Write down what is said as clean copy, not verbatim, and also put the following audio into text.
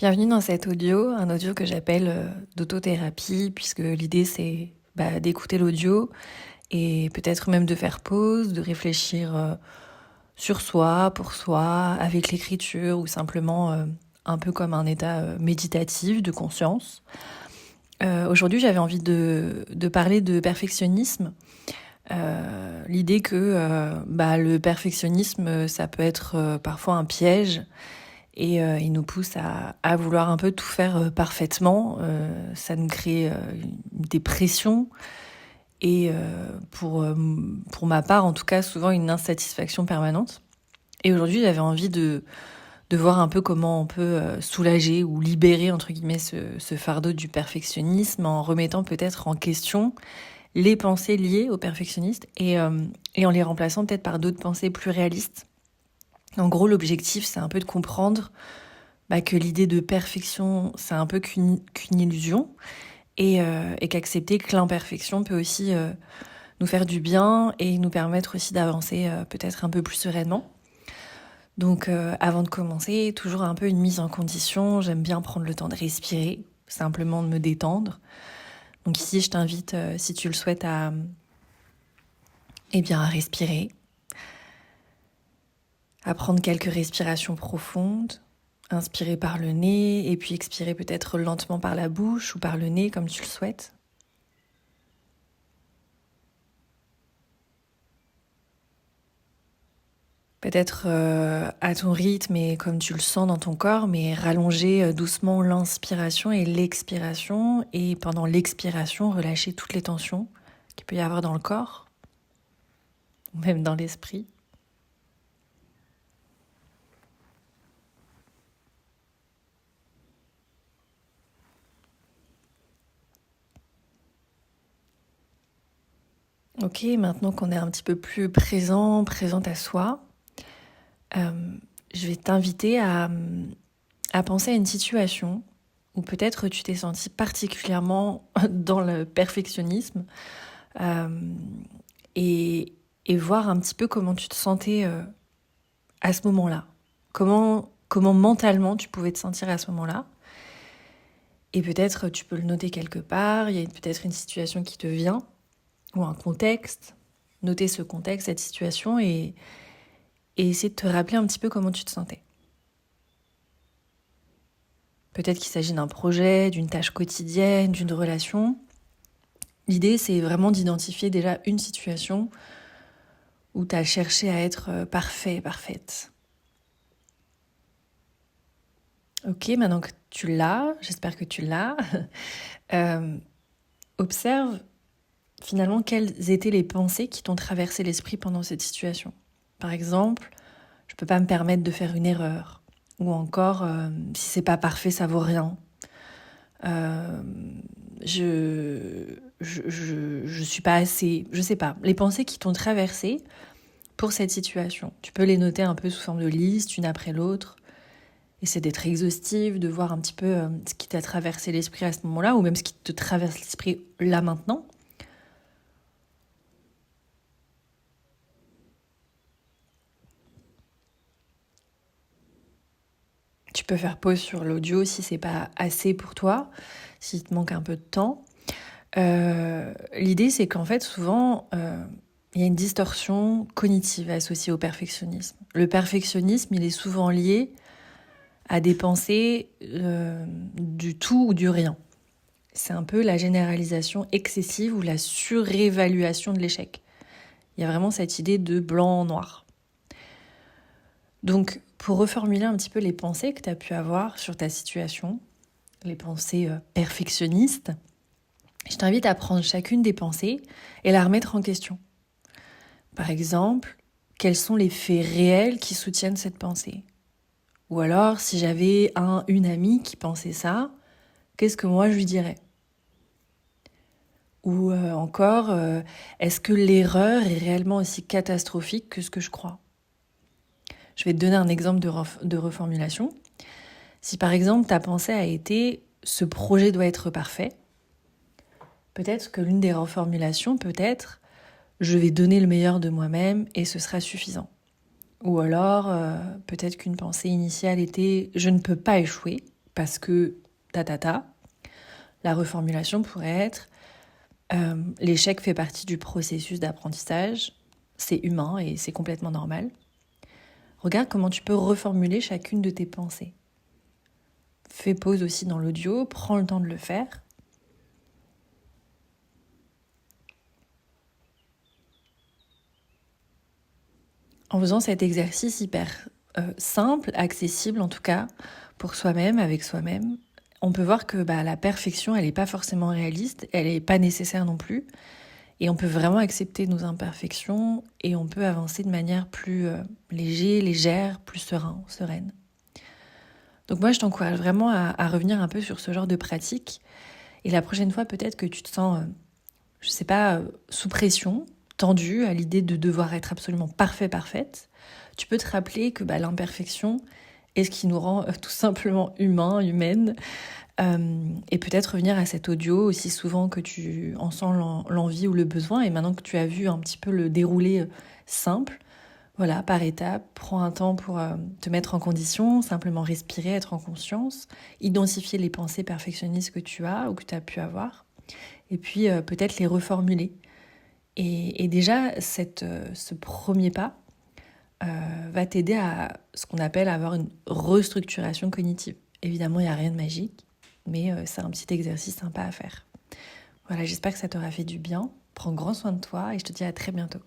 Bienvenue dans cet audio, un audio que j'appelle d'autothérapie, puisque l'idée c'est d'écouter l'audio et peut-être même de faire pause, de réfléchir sur soi, pour soi, avec l'écriture ou simplement un peu comme un état méditatif de conscience. Aujourd'hui j'avais envie de parler de perfectionnisme. L'idée que le perfectionnisme ça peut être parfois un piège. Et il nous pousse à vouloir un peu tout faire parfaitement. Ça nous crée des pressions et pour ma part, en tout cas, souvent une insatisfaction permanente. Et aujourd'hui, j'avais envie de voir un peu comment on peut soulager ou libérer, entre guillemets, ce fardeau du perfectionnisme en remettant peut-être en question les pensées liées au perfectionniste et en les remplaçant peut-être par d'autres pensées plus réalistes. En gros, l'objectif, c'est un peu de comprendre que l'idée de perfection, c'est un peu qu'une illusion et qu'accepter que l'imperfection peut aussi nous faire du bien et nous permettre aussi d'avancer peut-être un peu plus sereinement. Donc avant de commencer, toujours un peu une mise en condition. J'aime bien prendre le temps de respirer, simplement de me détendre. Donc ici, je t'invite, si tu le souhaites, à respirer, à prendre quelques respirations profondes. Inspirer par le nez et puis expirer peut-être lentement par la bouche ou par le nez comme tu le souhaites. Peut-être à ton rythme et comme tu le sens dans ton corps, mais rallonger doucement l'inspiration et l'expiration. Et pendant l'expiration, relâcher toutes les tensions qu'il peut y avoir dans le corps, ou même dans l'esprit. Ok, maintenant qu'on est un petit peu plus présente à soi, je vais t'inviter à penser à une situation où peut-être tu t'es senti particulièrement dans le perfectionnisme et voir un petit peu comment tu te sentais à ce moment-là. Comment mentalement tu pouvais te sentir à ce moment-là. Et peut-être tu peux le noter quelque part, il y a peut-être une situation qui te vient, ou un contexte. Noter ce contexte, cette situation et essayer de te rappeler un petit peu comment tu te sentais. Peut-être qu'il s'agit d'un projet, d'une tâche quotidienne, d'une relation. L'idée, c'est vraiment d'identifier déjà une situation où tu as cherché à être parfaite. Ok, maintenant que tu l'as, j'espère que tu l'as, observe finalement quelles étaient les pensées qui t'ont traversé l'esprit pendant cette situation. Par exemple, je peux pas me permettre de faire une erreur. Ou encore, si c'est pas parfait, ça vaut rien. Je suis pas assez, je sais pas. Les pensées qui t'ont traversé pour cette situation. Tu peux les noter un peu sous forme de liste, une après l'autre. Essaie d'être exhaustive, de voir un petit peu ce qui t'a traversé l'esprit à ce moment-là, ou même ce qui te traverse l'esprit là maintenant. Tu peux faire pause sur l'audio si c'est pas assez pour toi, s'il te manque un peu de temps. L'idée, c'est qu'en fait, souvent, il y a une distorsion cognitive associée au perfectionnisme. Le perfectionnisme, il est souvent lié à des pensées du tout ou du rien. C'est un peu la généralisation excessive ou la surévaluation de l'échec. Il y a vraiment cette idée de blanc-noir. Donc, pour reformuler un petit peu les pensées que tu as pu avoir sur ta situation, les pensées perfectionnistes, je t'invite à prendre chacune des pensées et la remettre en question. Par exemple, quels sont les faits réels qui soutiennent cette pensée ? Ou alors, si j'avais une amie qui pensait ça, qu'est-ce que moi je lui dirais ? Ou encore, est-ce que l'erreur est réellement aussi catastrophique que ce que je crois ? Je vais te donner un exemple de reformulation. Si par exemple ta pensée a été « ce projet doit être parfait », peut-être que l'une des reformulations peut être « je vais donner le meilleur de moi-même et ce sera suffisant ». Ou alors, peut-être qu'une pensée initiale était « je ne peux pas échouer ». parce que ta. La reformulation pourrait être l'échec fait partie du processus d'apprentissage, c'est humain et c'est complètement normal. Regarde comment tu peux reformuler chacune de tes pensées. Fais pause aussi dans l'audio, prends le temps de le faire. En faisant cet exercice hyper simple, accessible en tout cas, pour soi-même, avec soi-même, on peut voir que la perfection, elle n'est pas forcément réaliste, elle n'est pas nécessaire non plus. Et on peut vraiment accepter nos imperfections et on peut avancer de manière plus légère, plus sereine. Donc moi, je t'encourage vraiment à revenir un peu sur ce genre de pratique. Et la prochaine fois, peut-être que tu te sens, sous pression, tendue à l'idée de devoir être absolument parfaite, tu peux te rappeler que l'imperfection est ce qui nous rend tout simplement humaines. Et peut-être revenir à cet audio aussi souvent que tu en sens l'envie ou le besoin. Et maintenant que tu as vu un petit peu le déroulé simple, voilà, par étapes, prends un temps pour te mettre en condition, simplement respirer, être en conscience, identifier les pensées perfectionnistes que tu as ou que tu as pu avoir, et puis peut-être les reformuler. Et déjà, ce premier pas va t'aider à ce qu'on appelle avoir une restructuration cognitive. Évidemment, il n'y a rien de magique, mais c'est un petit exercice sympa à faire. Voilà, j'espère que ça t'aura fait du bien. Prends grand soin de toi et je te dis à très bientôt.